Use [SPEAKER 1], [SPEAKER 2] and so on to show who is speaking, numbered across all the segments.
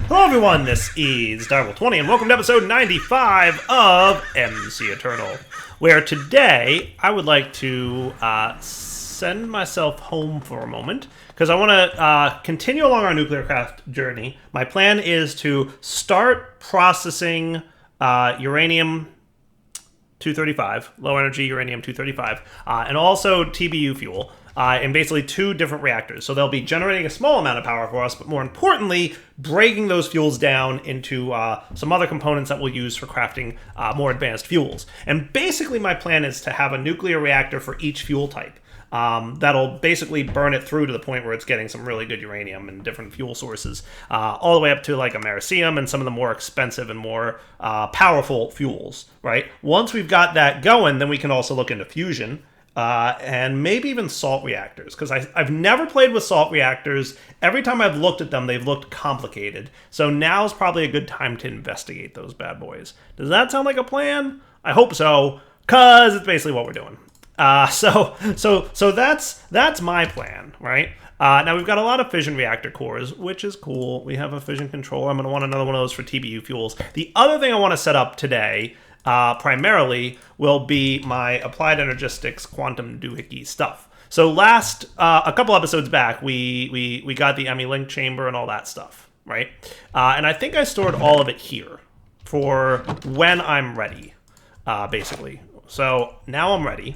[SPEAKER 1] Hello everyone, this is Direwolf20 and welcome to episode 95 of MCEternal, where today I would like to send myself home for a moment because I want to continue along our nuclear craft journey. My plan is to start processing uranium 235, low energy uranium 235, and also TBU fuel in basically two different reactors. So they'll be generating a small amount of power for us, but more importantly, breaking those fuels down into some other components that we'll use for crafting more advanced fuels. And basically my plan is to have a nuclear reactor for each fuel type. That'll basically burn it through to the point where it's getting some really good uranium and different fuel sources, all the way up to like americium and some of the more expensive and more powerful fuels, right? Once we've got that going, then we can also look into fusion and maybe even salt reactors, because I've never played with salt reactors. Every time I've looked at them, they've looked complicated. So now's probably a good time to investigate those bad boys. Does that sound like a plan? I hope so, because it's basically what we're doing. So that's my plan, right? Now we've got a lot of fission reactor cores, which is cool. We have a fission controller. I'm going to want another one of those for TBU fuels. The other thing I want to set up today, primarily, will be my applied energistics quantum doohickey stuff. So a couple episodes back, we got the ME link chamber and all that stuff, right? And I think I stored all of it here for when I'm ready, basically. So now I'm ready.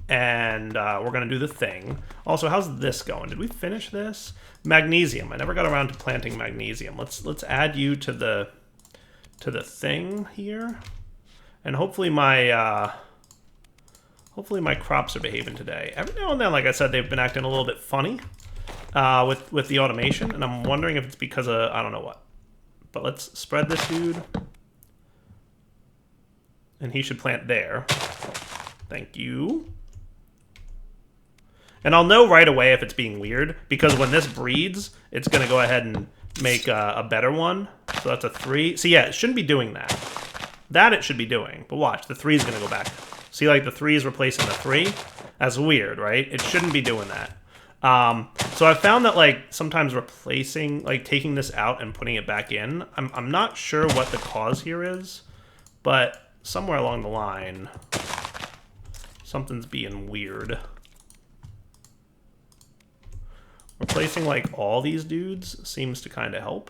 [SPEAKER 1] And we're going to do the thing. Also, how's this going? Did we finish this? Magnesium. I never got around to planting magnesium. Let's add you to the thing here. And hopefully my crops are behaving today. Every now and then, like I said, they've been acting a little bit funny with the automation, and I'm wondering if it's because of I don't know what. But let's spread this dude. And he should plant there. Thank you. And I'll know right away if it's being weird, because when this breeds, it's going to go ahead and make a better one. So that's a 3. So yeah, it shouldn't be doing that. That it should be doing. But watch, the 3 is going to go back. See, like the 3 is replacing the 3? That's weird, right? It shouldn't be doing that. So I've found that like sometimes replacing, like taking this out and putting it back in, I'm not sure what the cause here is, but somewhere along the line, something's being weird. Replacing like all these dudes seems to kind of help.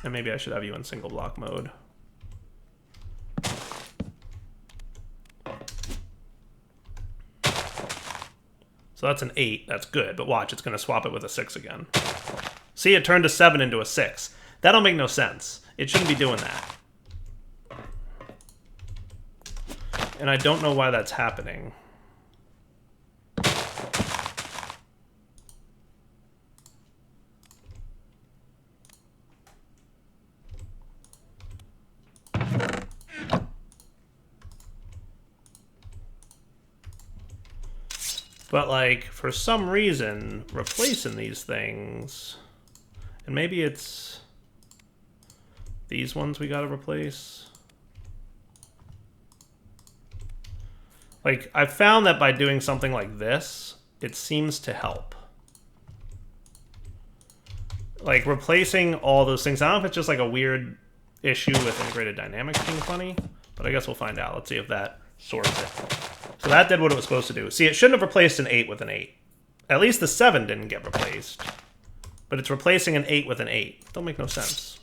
[SPEAKER 1] And maybe I should have you in single block mode. So that's an 8. That's good. But watch, it's going to swap it with a 6 again. See, it turned a 7 into a 6. That'll make no sense. It shouldn't be doing that. And I don't know why that's happening. But, like, for some reason, replacing these things... And maybe it's... these ones we gotta replace. Like, I've found that by doing something like this, it seems to help. Like, replacing all those things. I don't know if it's just, like, a weird issue with integrated dynamics being funny. But I guess we'll find out. Let's see if that sorts it. So that did what it was supposed to do. See, it shouldn't have replaced an 8 with an 8. At least the 7 didn't get replaced. But it's replacing an 8 with an 8. Don't make no sense.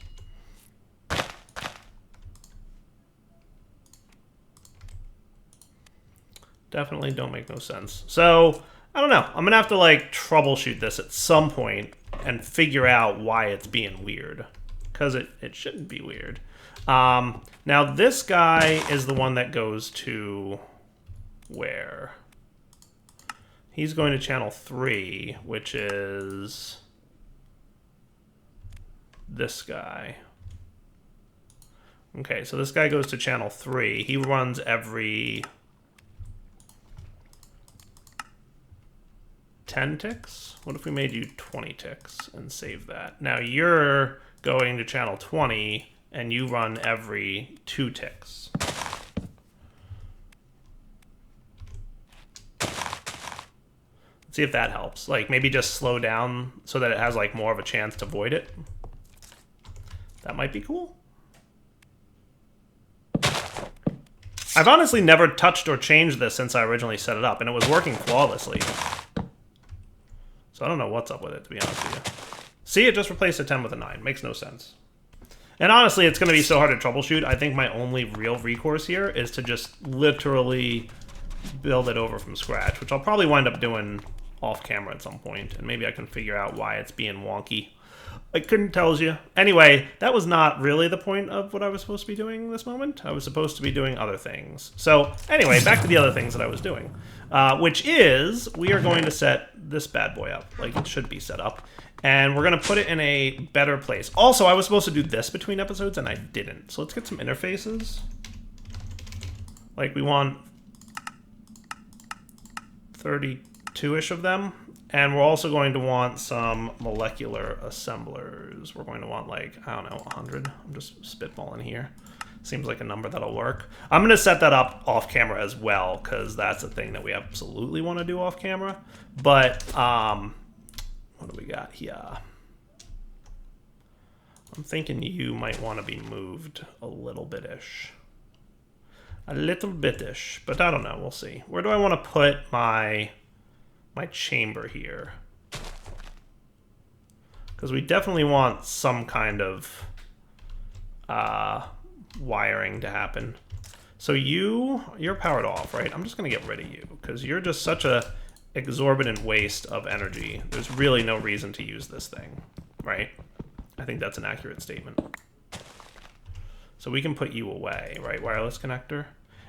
[SPEAKER 1] Definitely don't make no sense. So, I don't know. I'm going to have to, like, troubleshoot this at some point and figure out why it's being weird. Because it shouldn't be weird. Now, this guy is the one that goes to... where? He's going to channel 3, which is this guy. Okay, so this guy goes to channel 3. He runs every 10 ticks? What if we made you 20 ticks and save that? Now you're going to channel 20 and you run every 2 ticks. See if that helps. Like, maybe just slow down so that it has, like, more of a chance to void it. That might be cool. I've honestly never touched or changed this since I originally set it up, and it was working flawlessly. So I don't know what's up with it, to be honest with you. See, it just replaced a 10 with a 9. Makes no sense. And honestly, it's going to be so hard to troubleshoot. I think my only real recourse here is to just literally build it over from scratch, which I'll probably wind up doing off camera at some point, and maybe I can figure out why it's being wonky. I couldn't tell you. Anyway, that was not really the point of what I was supposed to be doing this moment. I was supposed to be doing other things. So anyway, back to the other things that I was doing, which is we are going to set this bad boy up like it should be set up, and we're going to put it in a better place. Also, I was supposed to do this between episodes, and I didn't. So let's get some interfaces. Like, we want 32-ish of them. And we're also going to want some molecular assemblers. We're going to want, like, I don't know, 100. I'm just spitballing here. Seems like a number that'll work. I'm going to set that up off camera as well, because that's a thing that we absolutely want to do off camera. But, what do we got here? I'm thinking you might want to be moved a little bit-ish. A little bit-ish, but I don't know. We'll see. Where do I want to put my chamber here? Because we definitely want some kind of wiring to happen. So you're powered off, right? I'm just going to get rid of you because you're just such a exorbitant waste of energy. There's really no reason to use this thing, right? I think that's an accurate statement. So we can put you away, right? Wireless connector.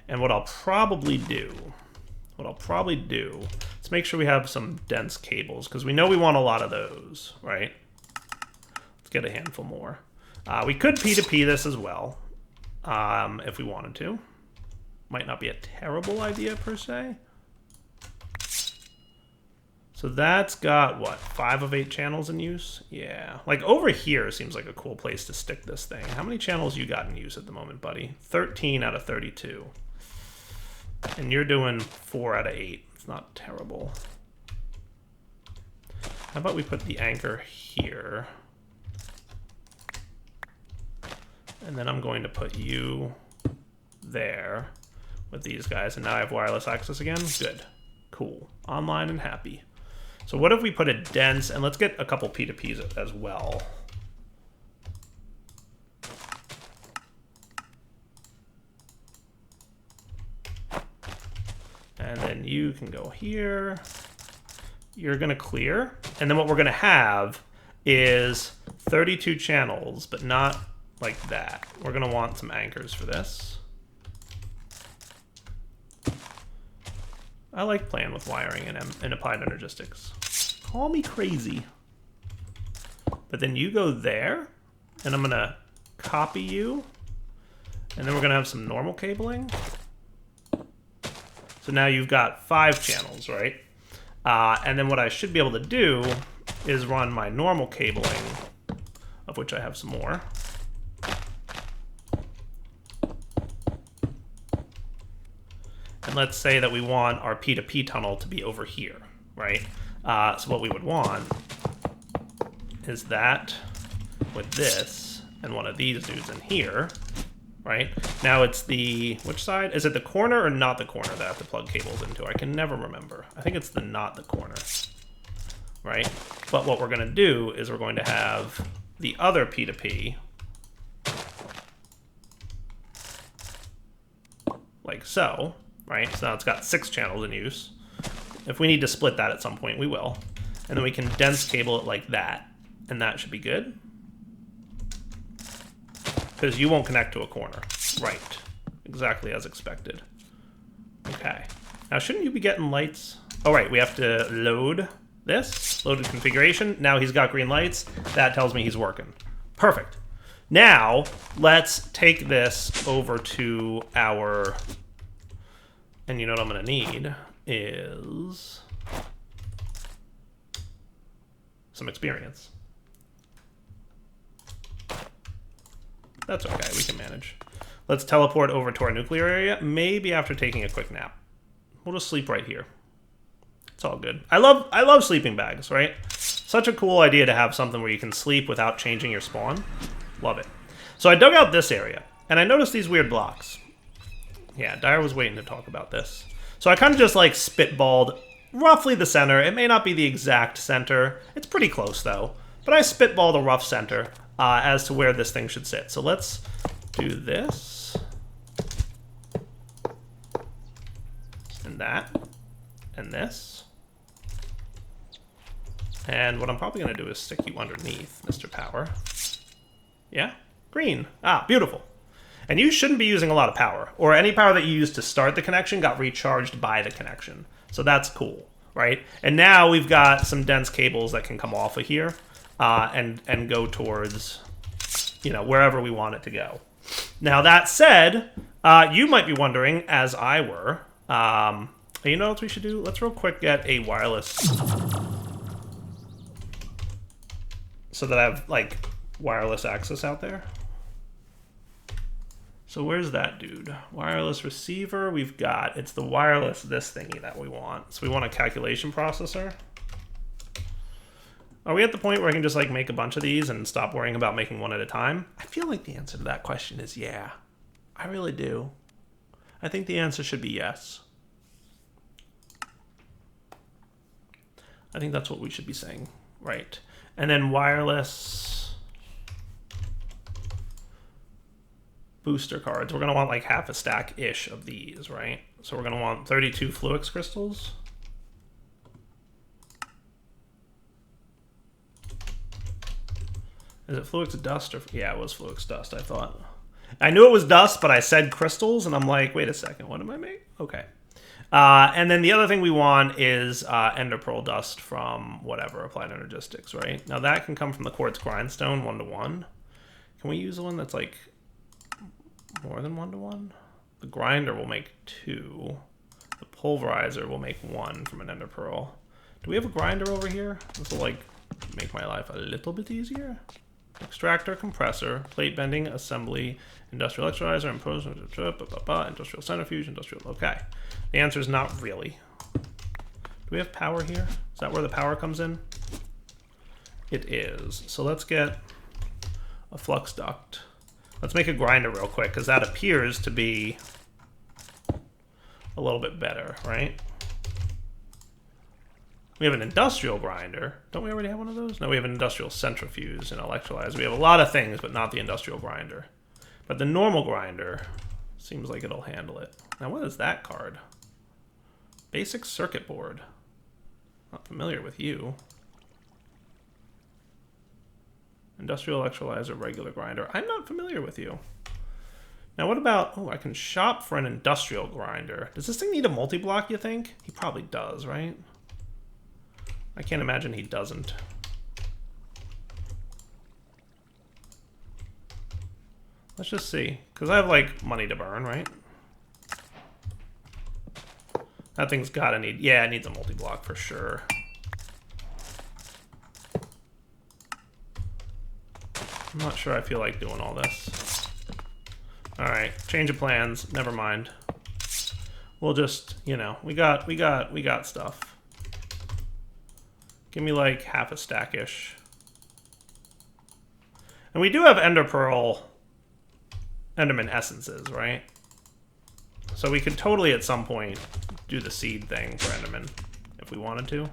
[SPEAKER 1] And what I'll probably do is make sure we have some dense cables, because we know we want a lot of those, right? Let's get a handful more. We could P2P this as well, if we wanted to. Might not be a terrible idea per se. So that's got, what, 5 of 8 channels in use? Yeah. Like, over here seems like a cool place to stick this thing. How many channels you got in use at the moment, buddy? 13 out of 32. And you're doing 4 out of 8. It's not terrible. How about we put the anchor here? And then I'm going to put you there with these guys. And now I have wireless access again. Good. Cool. Online and happy. So what if we put it dense, and let's get a couple P2Ps as well. And then you can go here. You're going to clear. And then what we're going to have is 32 channels, but not like that. We're going to want some anchors for this. I like playing with wiring in applied energistics. Call me crazy. But then you go there, and I'm going to copy you. And then we're going to have some normal cabling. So now you've got 5 channels, right? And then what I should be able to do is run my normal cabling, of which I have some more. And let's say that we want our P2P tunnel to be over here, right? So what we would want is that with this and one of these dudes in here, right? Now it's the, which side? Is it the corner or not the corner that I have to plug cables into? I can never remember. I think it's the not the corner, right? But what we're going to do is we're going to have the other P2P like so, right? So now it's got 6 channels in use. If we need to split that at some point, we will. And then we can dense cable it like that, and that should be good. Because you won't connect to a corner. Right. Exactly as expected. Okay. Now, shouldn't you be getting lights? Oh, right. We have to load this. Loaded configuration. Now he's got green lights. That tells me he's working. Perfect. Now, let's take this over to our... And you know what I'm going to need is some experience. That's okay, we can manage. Let's teleport over to our nuclear area, maybe after taking a quick nap. We'll just sleep right here. It's all good. I love sleeping bags, right? Such a cool idea to have something where you can sleep without changing your spawn. Love it. So I dug out this area, and I noticed these weird blocks. Yeah, Dyer was waiting to talk about this. So I kind of just, like, spitballed roughly the center. It may not be the exact center. It's pretty close, though. But I spitballed a rough center as to where this thing should sit. So let's do this. And that. And this. And what I'm probably going to do is stick you underneath, Mr. Power. Yeah? Green. Ah, beautiful. And you shouldn't be using a lot of power, or any power that you used to start the connection got recharged by the connection. So that's cool, right? And now we've got some dense cables that can come off of here and go towards, you know, wherever we want it to go. Now, that said, you might be wondering, as I were, you know what we should do? Let's real quick get a wireless so that I have, like, wireless access out there. So where's that dude? Wireless receiver, we've got, it's the wireless this thingy that we want. So we want a calculation processor. Are we at the point where I can just like make a bunch of these and stop worrying about making one at a time? I feel like the answer to that question is yeah. I really do. I think the answer should be yes. I think that's what we should be saying, right? And then wireless booster cards. We're going to want like half a stack-ish of these, right? So we're going to want 32 Fluix crystals. Is it Fluix dust or... Yeah, it was Fluix dust, I thought. I knew it was dust, but I said crystals, and I'm like, wait a second, what am I making? Okay. And then the other thing we want is Ender Pearl dust from whatever, Applied Energistics, right? Now that can come from the Quartz Grindstone 1-to-1. Can we use the one that's like more than 1-to-1? The grinder will make 2. The pulverizer will make 1 from an Ender Pearl. Do we have a grinder over here? This will like make my life a little bit easier. Extractor, compressor, plate bending, assembly, industrial electrolyzer, industrial centrifuge, industrial... Okay. The answer is not really. Do we have power here? Is that where the power comes in? It is. So let's get a flux duct. Let's make a grinder real quick, because that appears to be a little bit better, right? We have an industrial grinder. Don't we already have one of those? No, we have an industrial centrifuge and electrolyzer. We have a lot of things, but not the industrial grinder. But the normal grinder seems like it'll handle it. Now, what is that card? Basic circuit board. Not familiar with you. Industrial electrolyzer, regular grinder. I'm not familiar with you. Now, what about... Oh, I can shop for an industrial grinder. Does this thing need a multi-block, you think? He probably does, right? I can't imagine he doesn't. Let's just see. Because I have, like, money to burn, right? That thing's gotta need... Yeah, it needs a multi-block for sure. I'm not sure I feel like doing all this. Alright, change of plans. Never mind. We'll just, you know, we got stuff. Give me like half a stack-ish. And we do have Ender Pearl Enderman essences, right? So we could totally at some point do the seed thing for Enderman if we wanted to.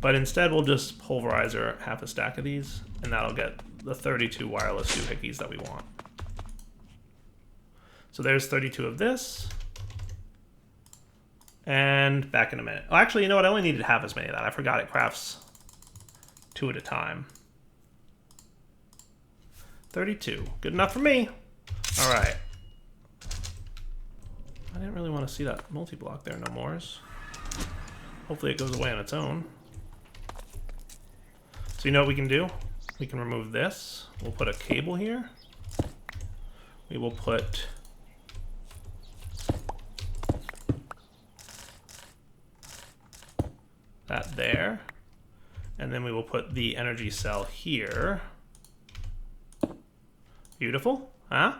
[SPEAKER 1] But instead we'll just pulverizer half a stack of these, and that'll get the 32 wireless doohickeys that we want. So there's 32 of this. And back in a minute. Oh, actually, you know what? I only needed half as many of that. I forgot it crafts 2 at a time. 32. Good enough for me. All right. I didn't really want to see that multi-block there no more. Hopefully it goes away on its own. So you know what we can do? We can remove this. We'll put a cable here. We will put... that there, and then we will put the energy cell here. Beautiful, huh?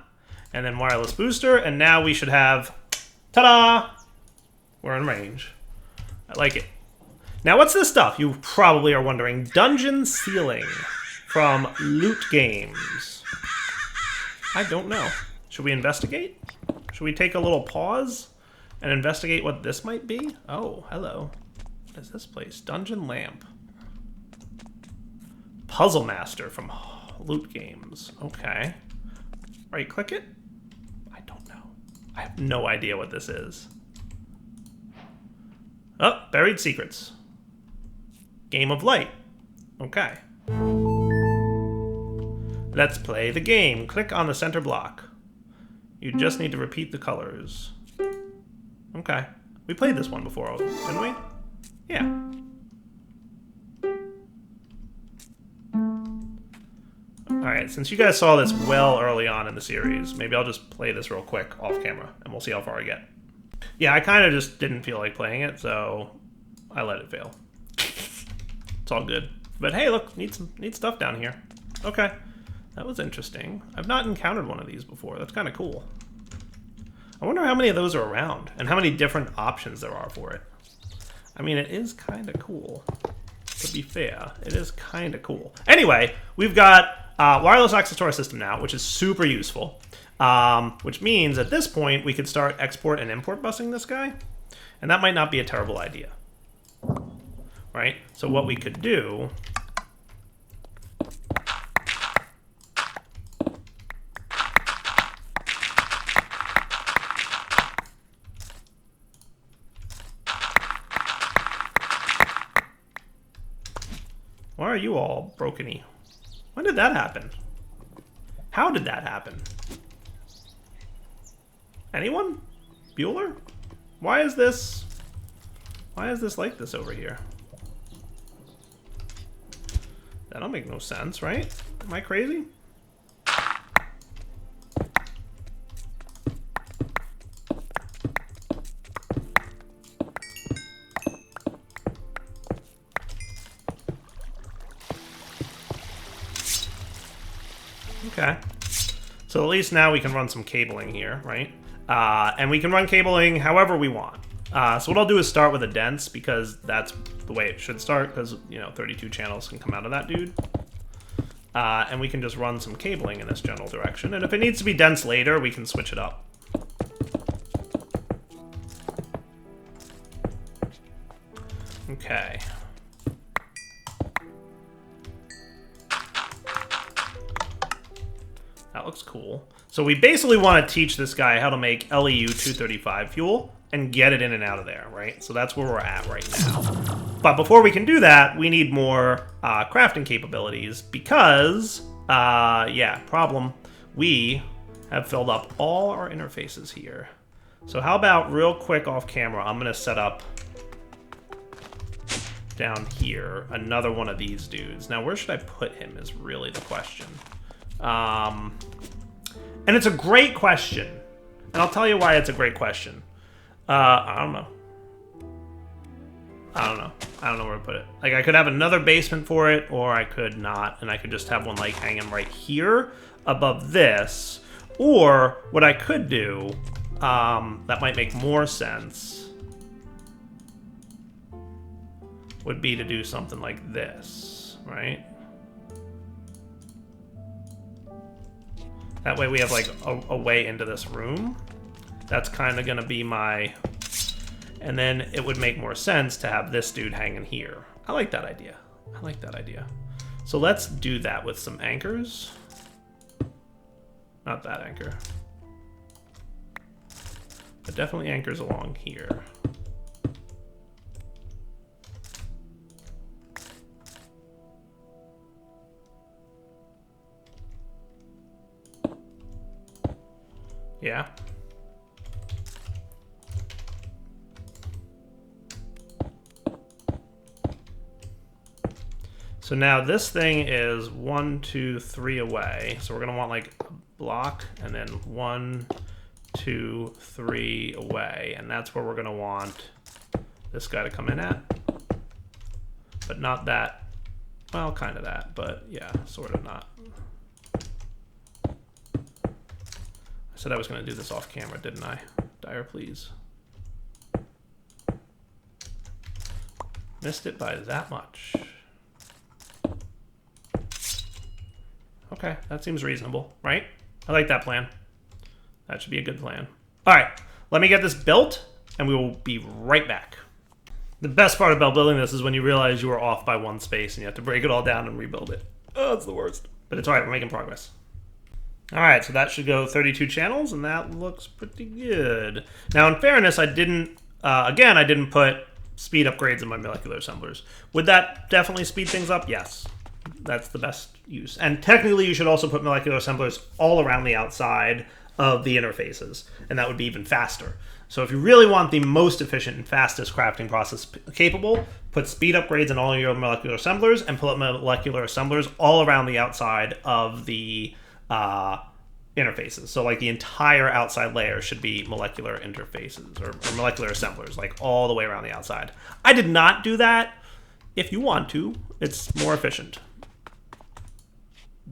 [SPEAKER 1] And then wireless booster, and now we should have, ta-da! We're in range. I like it. Now, what's this stuff? You probably are wondering. Dungeon ceiling from Loot Games. I don't know. Should we investigate? Should we take a little pause and investigate what this might be? Oh, hello. What is this place? Dungeon Lamp. Puzzle Master from Loot Games. Okay. Right click it? I don't know. I have no idea what this is. Oh, Buried Secrets. Game of Light. Okay. Let's play the game. Click on the center block. You just need to repeat the colors. Okay. We played this one before, didn't we? Yeah. Alright, since you guys saw this well early on in the series, maybe I'll just play this real quick off camera, and we'll see how far I get. Yeah, I kind of just didn't feel like playing it, so I let it fail. It's all good. But hey, look, neat stuff down here. Okay. That was interesting. I've not encountered one of these before. That's kind of cool. I wonder how many of those are around and how many different options there are for it. I mean, it is kind of cool. To be fair, it is kind of cool. Anyway, we've got wireless access to our system now, which is super useful. Which means at this point, we could start export and import busing this guy. And that might not be a terrible idea. Right? So what we could do... Why are you all broken-y? When did that happen? How did that happen? Anyone? Bueller? Why is this like this over here? That'll make no sense, right? Am I crazy? Okay. So at least now we can run some cabling here, right? And we can run cabling however we want. So what I'll do is start with a dense, because that's the way it should start, because, you know, 32 channels can come out of that dude. And we can just run some cabling in this general direction. And if it needs to be dense later, we can switch it up. Okay. That looks cool. So we basically want to teach this guy how to make LEU 235 fuel and get it in and out of there, right? So that's where we're at right now. But before we can do that, we need more crafting capabilities because, yeah, problem. We have filled up all our interfaces here. So how about real quick off camera, I'm going to set up down here another one of these dudes. Now, where should I put him is really the question. And it's a great question. And I'll tell you why it's a great question. I don't know. I don't know where to put it. Like, I could have another basement for it, or I could not. And I could just have one, like, hanging right here above this. Or what I could do, that might make more sense, would be to do something like this, right? That way we have, like, a way into this room. That's kind of going to be my... And then it would make more sense to have this dude hanging here. I like that idea. I like that idea. So let's do that with some anchors. Not that anchor. But definitely anchors along here. Yeah. So now this thing is 1, 2, 3 away. So we're gonna want like a block and then 1, 2, 3 away. And that's where we're gonna want this guy to come in at. But not that, well, kind of that, but yeah, sort of not. I said I was gonna do this off camera, didn't I? Dire, please. Missed it by that much. Okay, that seems reasonable, right? I like that plan. That should be a good plan. All right, let me get this built, and we will be right back. The best part about building this is when you realize you were off by one space and you have to break it all down and rebuild it. Oh, it's the worst. But it's all right, we're making progress. All right, so that should go 32 channels, and that looks pretty good. Now, in fairness, I didn't, again, I didn't put speed upgrades in my molecular assemblers. Would that definitely speed things up? Yes. That's the best use. And technically, you should also put molecular assemblers all around the outside of the interfaces, and that would be even faster. So if you really want the most efficient and fastest crafting process capable, put speed upgrades in all your molecular assemblers and put molecular assemblers all around the outside of the interfaces. So like the entire outside layer should be molecular interfaces or molecular assemblers, like all the way around the outside. I did not do that. If you want to, it's more efficient.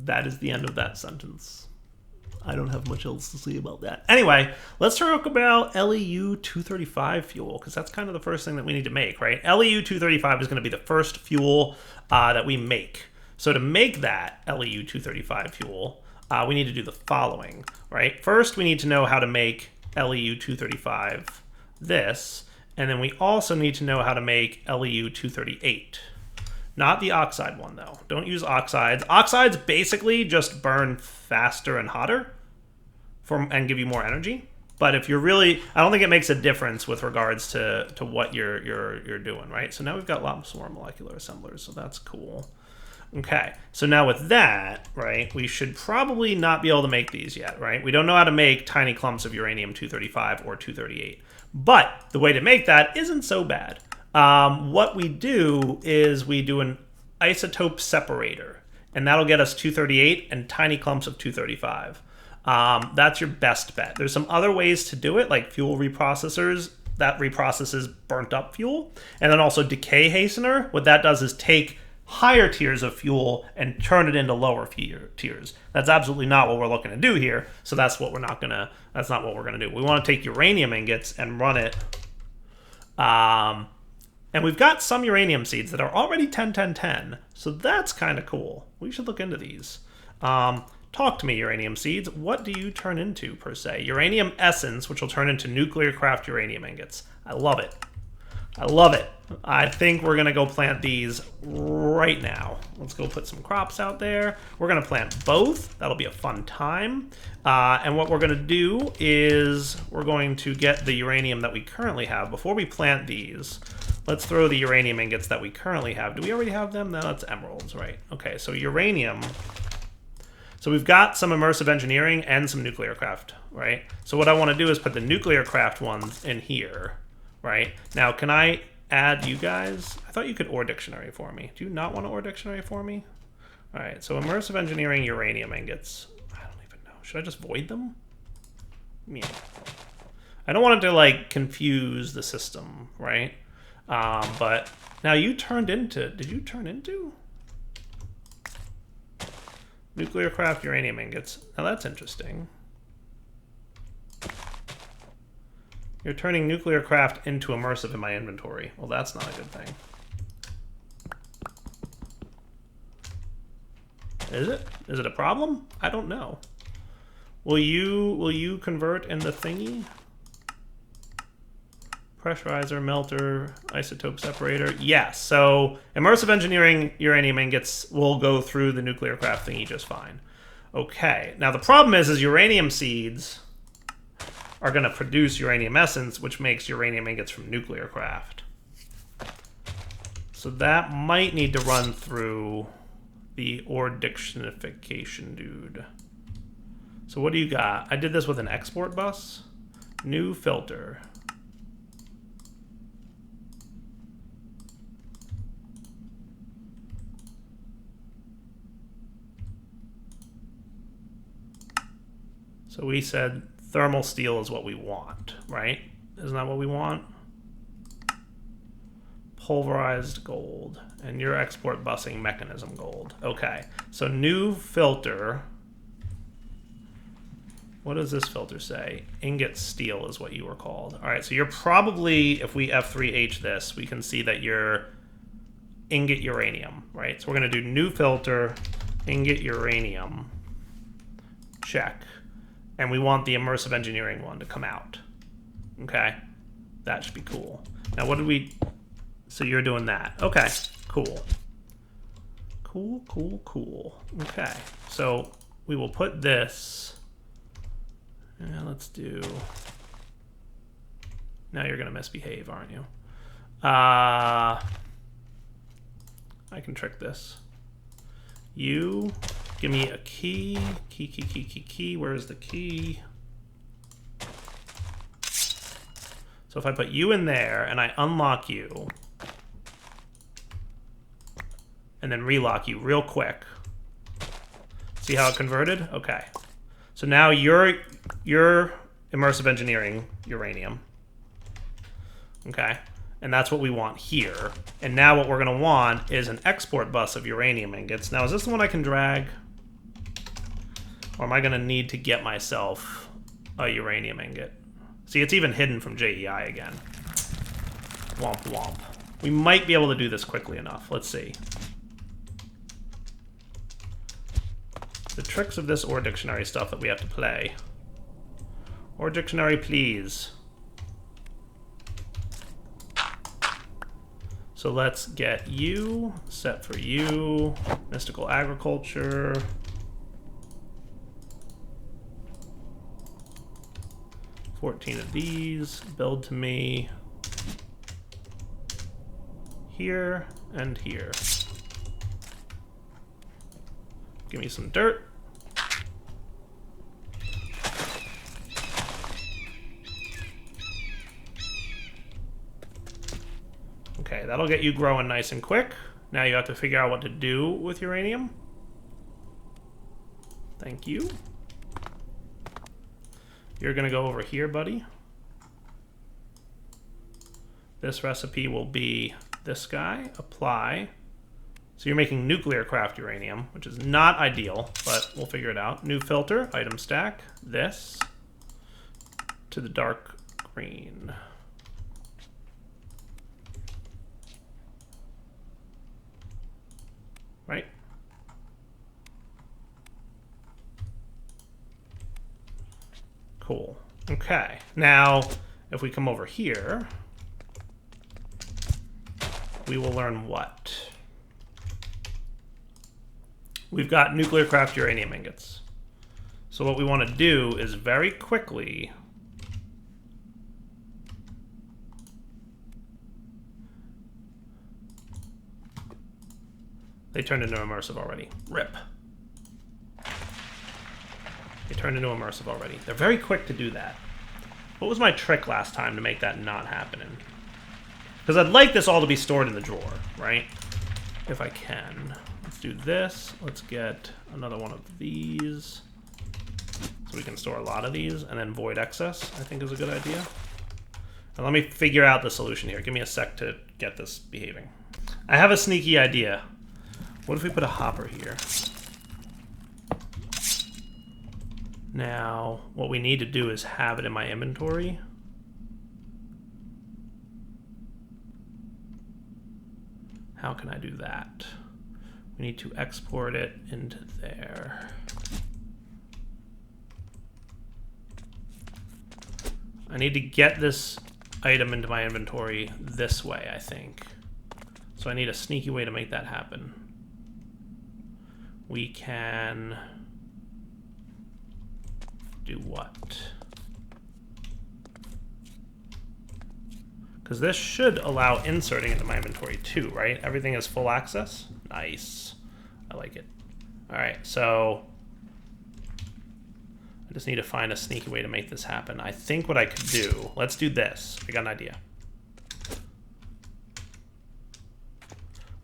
[SPEAKER 1] That is the end of that sentence. I don't have much else to say about that. Anyway, let's talk about LEU-235 fuel, because that's kind of the first thing that we need to make, right? LEU-235 is going to be the first fuel that we make. So to make that LEU-235 fuel, we need to do the following, right? First, we need to know how to make LEU-235 this, and then we also need to know how to make LEU-238. Not the oxide one, though. Don't use oxides. Oxides basically just burn faster and hotter and give you more energy. But if you're really, I don't think it makes a difference with regards to what you're doing, right? So now we've got lots more molecular assemblers, so that's cool. Okay, so now with that, right, we should probably not be able to make these yet, right? We don't know how to make tiny clumps of uranium-235 or 238. But the way to make that isn't so bad. What we do is we do an isotope separator, and that'll get us 238 and tiny clumps of 235. That's your best bet. There's some other ways to do it, like fuel reprocessors. That reprocesses burnt up fuel. And then also decay hastener. What that does is take higher tiers of fuel and turn it into lower tiers. That's absolutely not what we're looking to do here. So that's what that's not what we're gonna do. We want to take uranium ingots and run it. And we've got some uranium seeds that are already 10-10-10, so that's kind of cool. We should look into these. Talk to me, uranium seeds. What do you turn into, per se? Uranium essence, which will turn into nuclear craft uranium ingots. I love it. I love it. I think we're going to go plant these right now. Let's go put some crops out there. We're going to plant both. That'll be a fun time. And what we're going to do is we're going to get the uranium that we currently have. Before we plant these, let's throw the uranium ingots that we currently have. Do we already have them? No, that's emeralds, right? Okay, so uranium. So we've got some immersive engineering and some nuclear craft, right? So what I want to do is put the nuclear craft ones in here, right? Now, can I add you guys? I thought you could ore dictionary for me. Do you not want to ore dictionary for me? All right, so immersive engineering uranium ingots. I don't even know. Should I just void them? Yeah. I don't want it to, like, confuse the system, right? But now you turned into, did you turn into? Nuclear craft uranium ingots. Now that's interesting. You're turning nuclear craft into immersive in my inventory. Well, that's not a good thing. Is it? Is it a problem? I don't know. Will you convert in the thingy? Pressurizer, melter, isotope separator. Yes, so immersive engineering uranium ingots will go through the nuclear craft thingy just fine. Okay, now the problem is uranium seeds are going to produce uranium essence, which makes uranium ingots from nuclear craft. So that might need to run through the ore dictionification dude. So what do you got? I did this with an export bus. New filter. So we said thermal steel is what we want, right? Isn't that what we want? Pulverized gold. And your export busing mechanism gold. Okay, so new filter. What does this filter say? Ingot steel is what you were called. All right, so you're probably, if we F3H this, we can see that you're ingot uranium, right? So we're going to do new filter, ingot uranium, check. And we want the immersive engineering one to come out. Okay, that should be cool. Now what did we, so you're doing that. Okay, cool. Cool. Okay, so we will put this, and let's do, now you're gonna misbehave, aren't you? I can trick this. You give me a key. Where is the key? So if I put you in there and I unlock you and then relock you real quick. See how it converted? Okay. So now you're immersive engineering uranium. Okay. And that's what we want here. And now what we're going to want is an export bus of uranium ingots. Now, is this the one I can drag? Or am I going to need to get myself a uranium ingot? See, it's even hidden from JEI again. Womp womp. We might be able to do this quickly enough. Let's see. The tricks of this OR dictionary stuff that we have to play. OR dictionary, please. So let's get you, set for you, mystical agriculture. $14 of these, build to me. Here and here. Give me some dirt. Okay, that'll get you growing nice and quick. Now you have to figure out what to do with uranium. Thank you. You're gonna go over here, buddy. This recipe will be this guy, apply. So you're making nuclear craft uranium, which is not ideal, but we'll figure it out. New filter, item stack, this to the dark green. Right? Cool. Okay. Now, if we come over here, we will learn what? We've got nuclear craft uranium ingots. So what we want to do is very quickly they turned into immersive already. RIP. They turned into immersive already. They're very quick to do that. What was my trick last time to make that not happening? Because I'd like this all to be stored in the drawer, right? If I can. Let's do this. Let's get another one of these. So we can store a lot of these, and then void excess, I think is a good idea. And let me figure out the solution here. Give me a sec to get this behaving. I have a sneaky idea. What if we put a hopper here? Now, what we need to do is have it in my inventory. How can I do that? We need to export it into there. I need to get this item into my inventory this way, I think. So I need a sneaky way to make that happen. We can do what? Because this should allow inserting into my inventory too, right? Everything is full access. Nice. I like it. All right, so I just need to find a sneaky way to make this happen. I think what I could do, let's do this. I got an idea.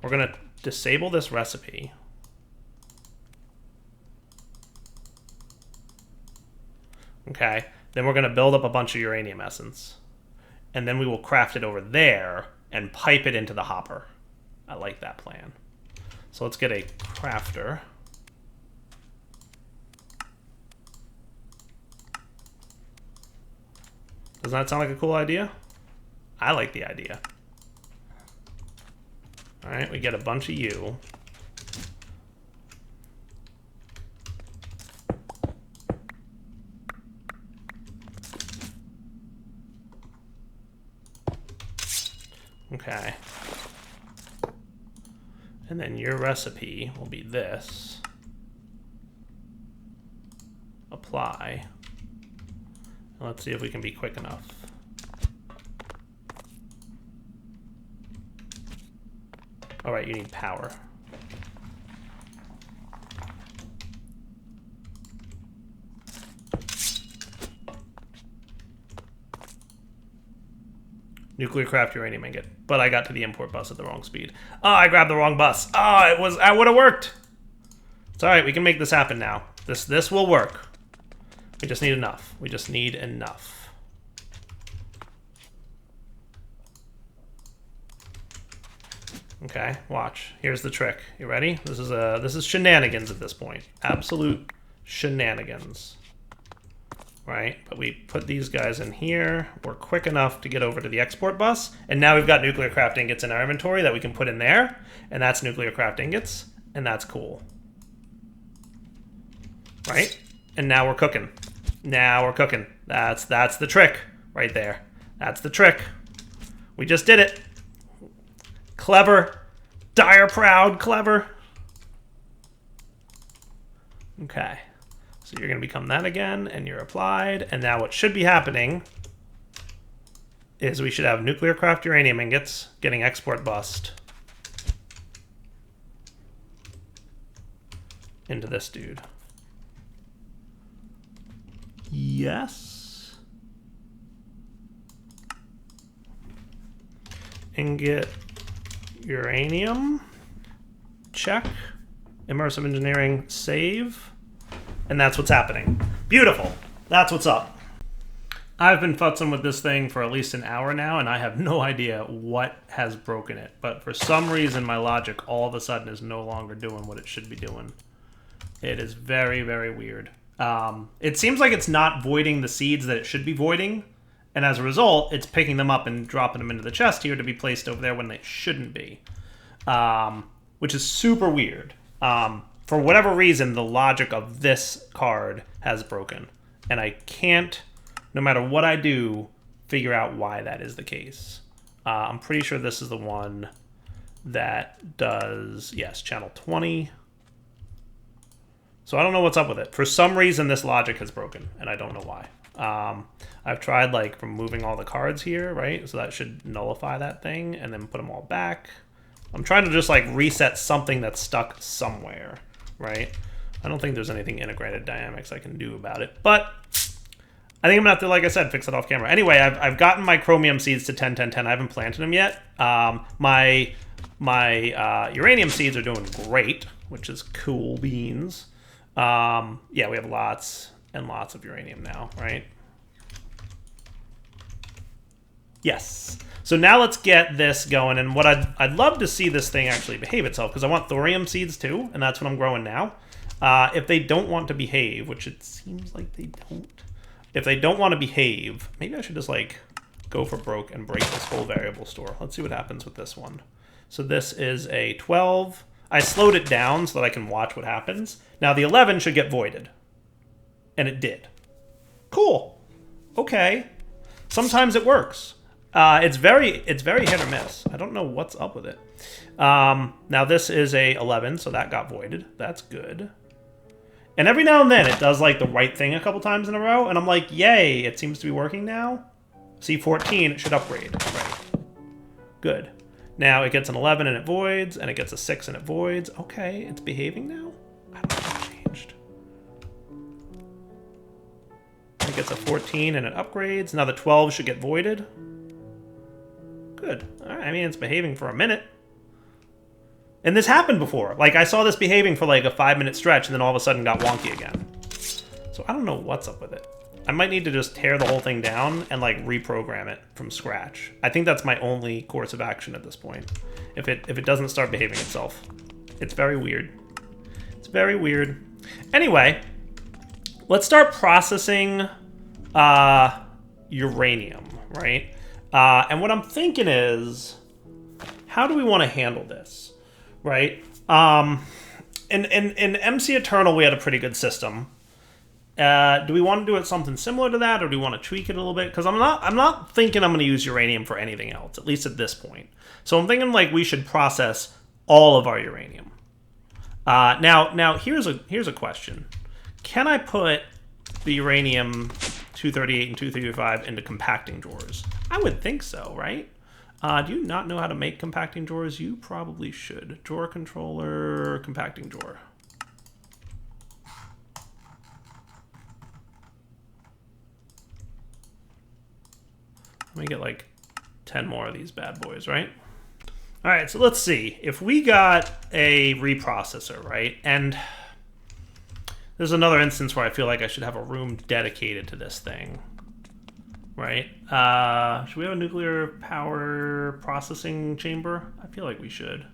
[SPEAKER 1] We're gonna disable this recipe. Okay, then we're gonna build up a bunch of uranium essence. And then we will craft it over there and pipe it into the hopper. I like that plan. So let's get a crafter. Doesn't that sound like a cool idea? I like the idea. All right, we get a bunch of you. Okay. And then your recipe will be this. Apply. And let's see if we can be quick enough. All right, you need power. Nuclear craft uranium ingot. But I got to the import bus at the wrong speed. Oh, I grabbed the wrong bus. Oh, it would have worked. It's all right. We can make this happen now. This will work. We just need enough. We just need enough. Okay, watch. Here's the trick. You ready? This is shenanigans at this point. Absolute shenanigans. Right? But we put these guys in here. We're quick enough to get over to the export bus. And now we've got nuclear craft ingots in our inventory that we can put in there. And that's nuclear craft ingots. And that's cool. Right? And now we're cooking. Now we're cooking. That's the trick right there. That's the trick. We just did it. Clever. Dire proud. Clever. Okay. So you're going to become that again, and you're applied. And now what should be happening is we should have nuclear craft uranium ingots getting export bust into this dude. Yes. Ingot uranium. Check. Immersive engineering. Save. And that's what's happening. Beautiful. That's what's up. I've been futzing with this thing for at least an hour now, and I have no idea what has broken it. But for some reason, my logic all of a sudden is no longer doing what it should be doing. It is very, very weird. It seems like it's not voiding the seeds that it should be voiding, and as a result, it's picking them up and dropping them into the chest here to be placed over there when they shouldn't be, which is super weird. For whatever reason, the logic of this card has broken, and I can't, no matter what I do, figure out why that is the case. I'm pretty sure this is the one that does, yes, channel 20. So I don't know what's up with it. For some reason, this logic has broken, and I don't know why. I've tried, like, removing all the cards here, right? So that should nullify that thing, and then put them all back. I'm trying to just, like, reset something that's stuck somewhere, right? I don't think there's anything integrated dynamics I can do about it, but I think I'm gonna have to, like I said, fix it off camera. Anyway, I've gotten my chromium seeds to 10, 10, 10. I haven't planted them yet. My uranium seeds are doing great, which is cool beans. Yeah, we have lots and lots of uranium now, right? Yes. So now let's get this going, and what I'd love to see this thing actually behave itself, because I want thorium seeds too, and that's what I'm growing now. If they don't want to behave, which it seems like they don't, if they don't want to behave, maybe I should just like go for broke and break this whole variable store. Let's see what happens with this one. So this is a 12. I slowed it down so that I can watch what happens. Now the 11 should get voided, and it did. Cool. Okay. Sometimes it works. It's very hit or miss. I don't know what's up with it. Now this is a 11, so that got voided. That's good. And every now and then it does like the right thing a couple times in a row, and I'm like, yay, it seems to be working now. See, 14, it should upgrade. Right. Good. Now it gets an 11 and it voids, and it gets a 6 and it voids. Okay, it's behaving now? I don't know what changed. It gets a 14 and it upgrades. Now the 12 should get voided. Good. All right, I mean, it's behaving for a minute. And this happened before. Like, I saw this behaving for like a 5-minute stretch and then all of a sudden got wonky again. So I don't know what's up with it. I might need to just tear the whole thing down and like reprogram it from scratch. I think that's my only course of action at this point. If it doesn't start behaving itself. It's very weird. It's very weird. Anyway, let's start processing uranium, right? And what I'm thinking is how do we want to handle this, right? In MCEternal, we had a pretty good system. Do we want to do it something similar to that, or do we want to tweak it a little bit? Because I'm not thinking I'm going to use uranium for anything else, at least at this point. So I'm thinking like we should process all of our uranium. Now here's a question: can I put the uranium 238 and 235 into compacting drawers? I would think so, right? Do you not know how to make compacting drawers? You probably should. Drawer controller, compacting drawer. Let me get like 10 more of these bad boys, right? All right, so let's see. If we got a reprocessor, right? And there's another instance where I feel like I should have a room dedicated to this thing, right? Should we have a nuclear power processing chamber? I feel like we should.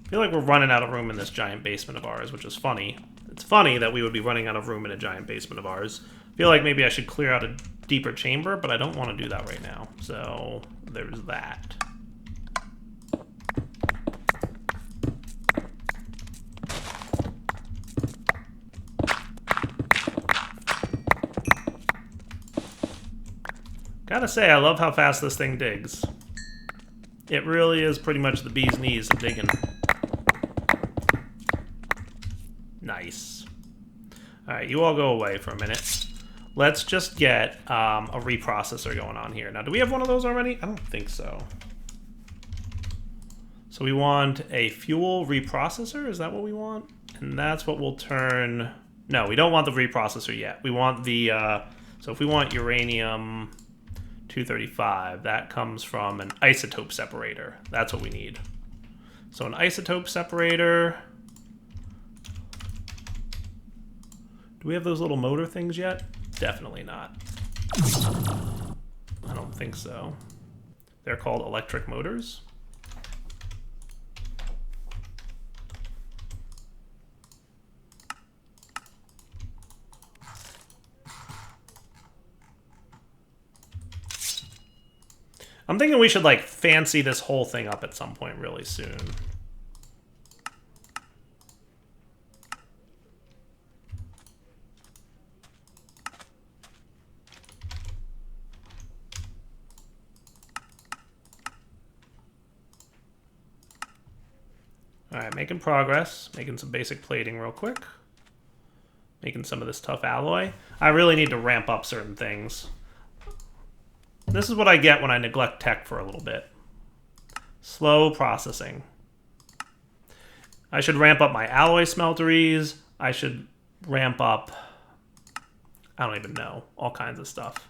[SPEAKER 1] I feel like we're running out of room in this giant basement of ours, which is funny. It's funny that we would be running out of room in a giant basement of ours. I feel like maybe I should clear out a deeper chamber, but I don't want to do that right now. So there's that. Gotta say, I love how fast this thing digs. It really is pretty much the bee's knees of digging. Nice. Alright, you all go away for a minute. Let's just get a reprocessor going on here. Now, do we have one of those already? I don't think so. So we want a fuel reprocessor? Is that what we want? And that's what we'll turn... No, we don't want the reprocessor yet. We want the... So if we want uranium 235, that comes from an isotope separator. That's what we need. So an isotope separator... Do we have those little motor things yet? Definitely not. I don't think so. They're called electric motors. I'm thinking we should like fancy this whole thing up at some point really soon. Alright, making progress. Making some basic plating real quick. Making some of this tough alloy. I really need to ramp up certain things. This is what I get when I neglect tech for a little bit. Slow processing. I should ramp up my alloy smelteries. I should ramp up... I don't even know. All kinds of stuff.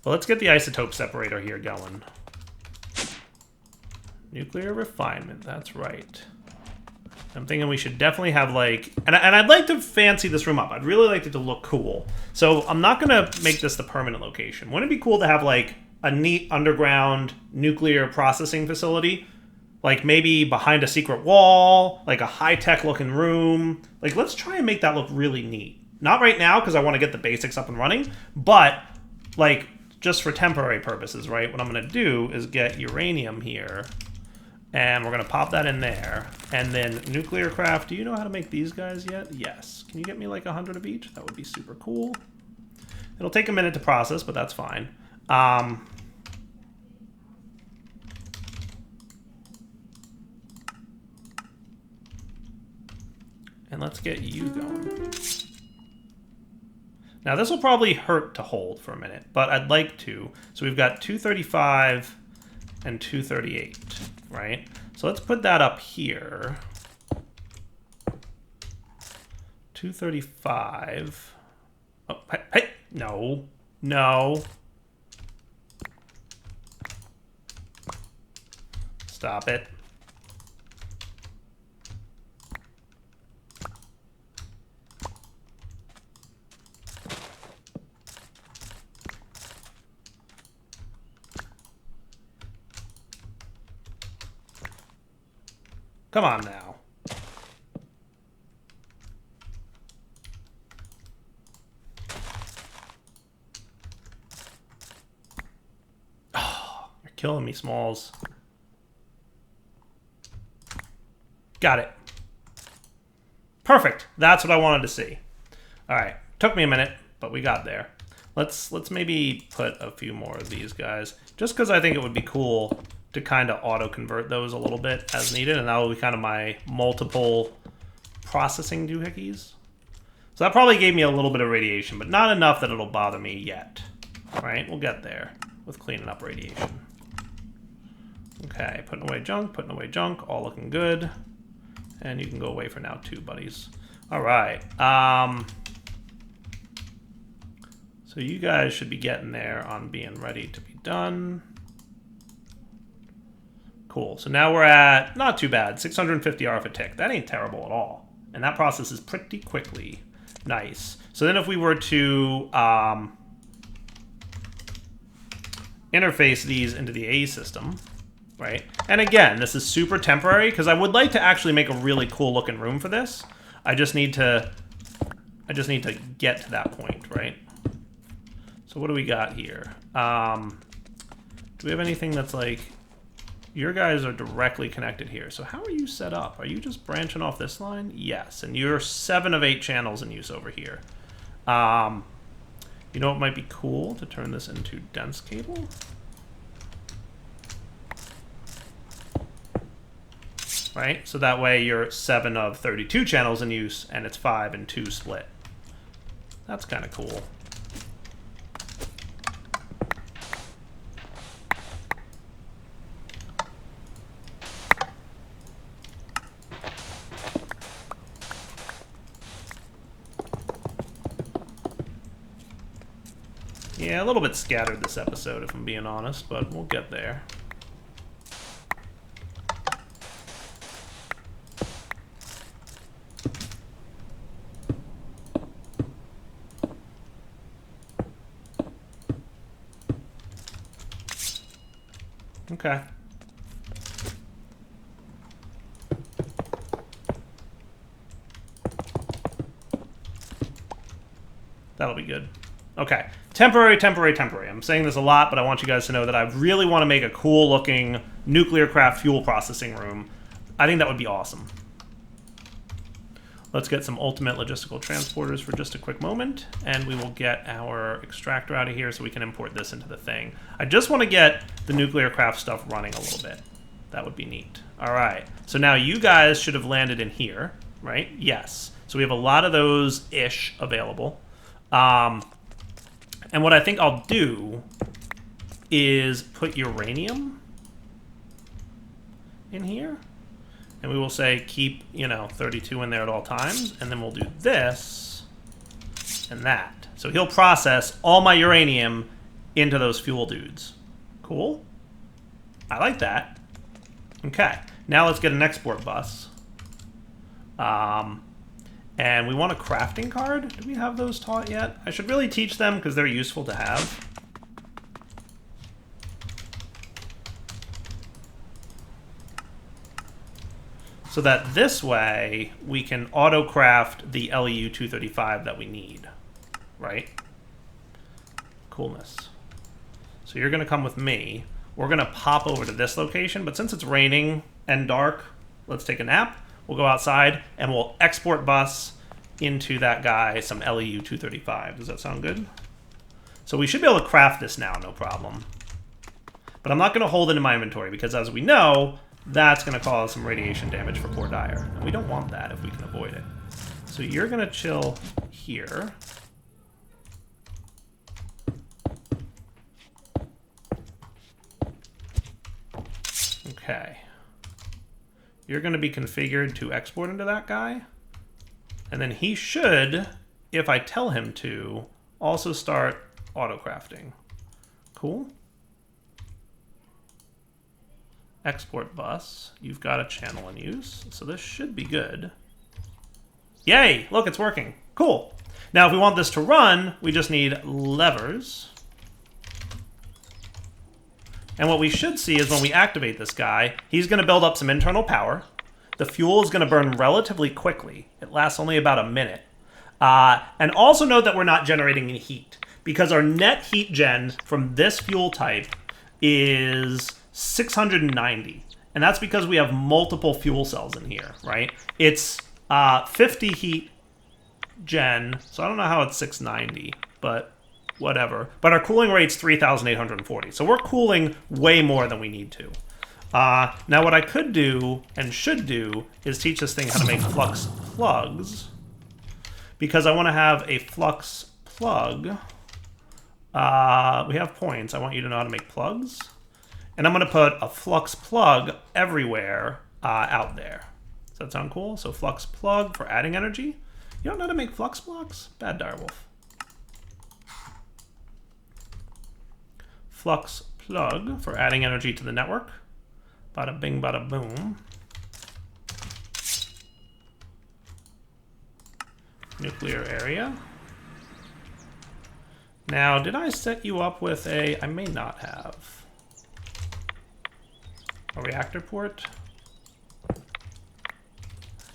[SPEAKER 1] But let's get the isotope separator here going. Nuclear refinement, that's right. I'm thinking we should definitely have like... And I'd like to fancy this room up. I'd really like it to look cool. So I'm not going to make this the permanent location. Wouldn't it be cool to have like a neat underground nuclear processing facility? Like maybe behind a secret wall, like a high-tech looking room. Like let's try and make that look really neat. Not right now because I want to get the basics up and running, but like just for temporary purposes, right? What I'm going to do is get uranium here. And we're going to pop that in there. And then nuclear craft. Do you know how to make these guys yet? Yes. Can you get me like 100 of each? That would be super cool. It'll take a minute to process, but that's fine. And let's get you going. Now this will probably hurt to hold for a minute, but I'd like to. So we've got 235 and 238. Right? So let's put that up here. 235. Oh, hey, no. No. Stop it. Come on now. killing me, Smalls. Got it. Perfect. That's what I wanted to see. All right. Took me a minute, but we got there. Let's maybe put a few more of these guys, just because I think it would be cool to kind of auto-convert those a little bit as needed, and that will be kind of my multiple processing doohickeys. So that probably gave me a little bit of radiation, but not enough that it'll bother me yet. All right, we'll get there with cleaning up radiation. Okay, putting away junk, all looking good. And you can go away for now too, buddies. All right. So you guys should be getting there on being ready to be done. Cool. So now we're at, not too bad, 650 RF a tick. That ain't terrible at all. And that processes pretty quickly. Nice. So then if we were to interface these into the A system, right? And again, this is super temporary because I would like to actually make a really cool looking room for this. I just need to get to that point, right? So what do we got here? Do we have anything that's like, your guys are directly connected here. So how are you set up? Are you just branching off this line? Yes, and you're 7 of 8 channels in use over here. You know what might be cool? To turn this into dense cable. Right? So that way you're 7 of 32 channels in use, and it's 5 and 2 split. That's kind of cool. Yeah, a little bit scattered this episode, if I'm being honest, but we'll get there. Okay. That'll be good. Okay. Temporary. I'm saying this a lot, but I want you guys to know that I really want to make a cool-looking nuclear craft fuel processing room. I think that would be awesome. Let's get some ultimate logistical transporters for just a quick moment, and we will get our extractor out of here so we can import this into the thing. I just want to get the nuclear craft stuff running a little bit. That would be neat. All right. So now you guys should have landed in here, right? Yes. So we have a lot of those-ish available. And what I think I'll do is put uranium in here. And we will say keep, 32 in there at all times. And then we'll do this and that. So he'll process all my uranium into those fuel dudes. Cool. I like that. Okay. Now let's get an export bus. And we want a crafting card. Do we have those taught yet? I should really teach them because they're useful to have. So that this way we can auto-craft the LEU-235 that we need, right? Coolness. So you're going to come with me. We're going to pop over to this location, but since it's raining and dark, let's take a nap. We'll go outside, and we'll export bus into that guy some LEU-235. Does that sound good? So we should be able to craft this now, no problem. But I'm not going to hold it in my inventory, because as we know, that's going to cause some radiation damage for poor Dyer. And we don't want that if we can avoid it. So you're going to chill here. Okay. You're going to be configured to export into that guy. And then he should, if I tell him to, also start auto-crafting. Cool. Export bus. You've got a channel in use, so this should be good. Yay! Look, it's working. Cool. Now, if we want this to run, we just need levers. And what we should see is when we activate this guy, he's going to build up some internal power. The fuel is going to burn relatively quickly. It lasts only about a minute. And also note that we're not generating any heat, because our net heat gen from this fuel type is 690. And that's because we have multiple fuel cells in here, right? It's 50 heat gen, so I don't know how it's 690, but whatever. But our cooling rate's 3,840, so we're cooling way more than we need to. Now what I could do, and should do, is teach this thing how to make flux plugs, because I want to have a flux plug. We have points. I want you to know how to make plugs. And I'm going to put a flux plug everywhere out there. Does that sound cool? So flux plug for adding energy. You don't know how to make flux blocks? Bad direwolf. Flux plug for adding energy to the network. Bada bing, bada boom. Nuclear area. Now, did I set you up with a... I may not have. A reactor port?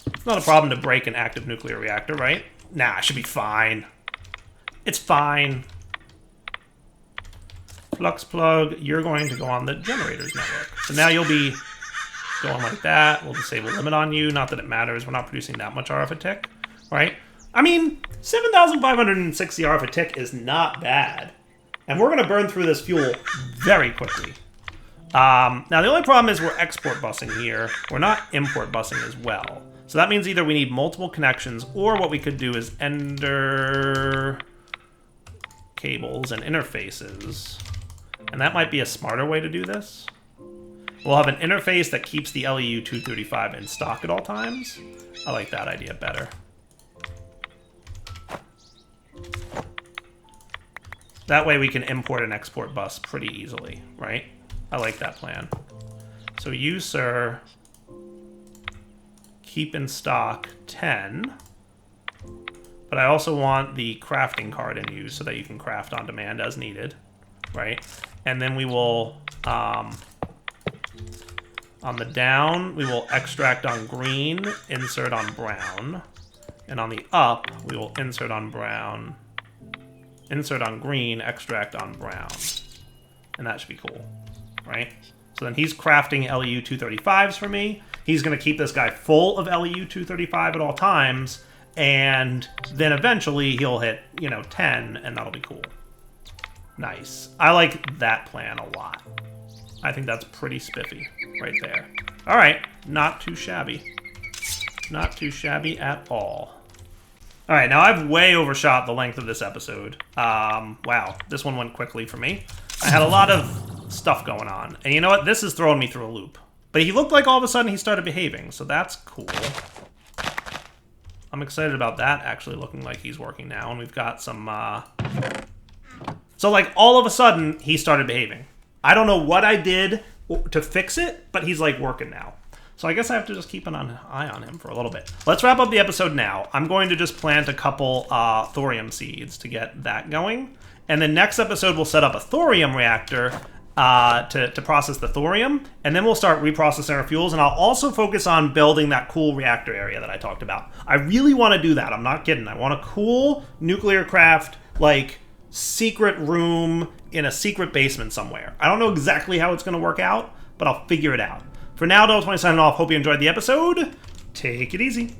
[SPEAKER 1] It's not a problem to break an active nuclear reactor, right? Nah, it should be fine. It's fine. Flux plug, you're going to go on the generators network. So now you'll be going like that. We'll disable limit on you. Not that it matters. We're not producing that much RF a tick, right? I mean, 7,560 RF a tick is not bad. And we're going to burn through this fuel very quickly. Now, the only problem is we're export busing here. We're not import busing as well. So that means either we need multiple connections, or what we could do is ender cables and interfaces. And that might be a smarter way to do this. We'll have an interface that keeps the LEU-235 in stock at all times. I like that idea better. That way we can import and export bus pretty easily, right? I like that plan. So you, sir, keep in stock 10. But I also want the crafting card in use so that you can craft on demand as needed, right? And then we will, on the down, we will extract on green, insert on brown. And on the up, we will insert on brown, insert on green, extract on brown. And that should be cool, right? So then he's crafting LEU-235s for me. He's going to keep this guy full of LEU-235 at all times. And then eventually he'll hit, 10, and that'll be cool. Nice. I like that plan a lot. I think that's pretty spiffy right there. All right, not too shabby. Not too shabby at all. All right, now I've way overshot the length of this episode. Wow, this one went quickly for me. I had a lot of stuff going on. And you know what? This is throwing me through a loop. But he looked like all of a sudden he started behaving, so that's cool. I'm excited about that actually looking like he's working now. And we've got some... So, like, all of a sudden, he started behaving. I don't know what I did to fix it, but he's, like, working now. So I guess I have to just keep an eye on him for a little bit. Let's wrap up the episode now. I'm going to just plant a couple thorium seeds to get that going. And then next episode, we'll set up a thorium reactor to process the thorium. And then we'll start reprocessing our fuels. And I'll also focus on building that cool reactor area that I talked about. I really want to do that. I'm not kidding. I want a cool nuclear craft, like... secret room in a secret basement somewhere. I don't know exactly how it's going to work out, but I'll figure it out. For now, Double 20 signing off. Hope you enjoyed the episode. Take it easy.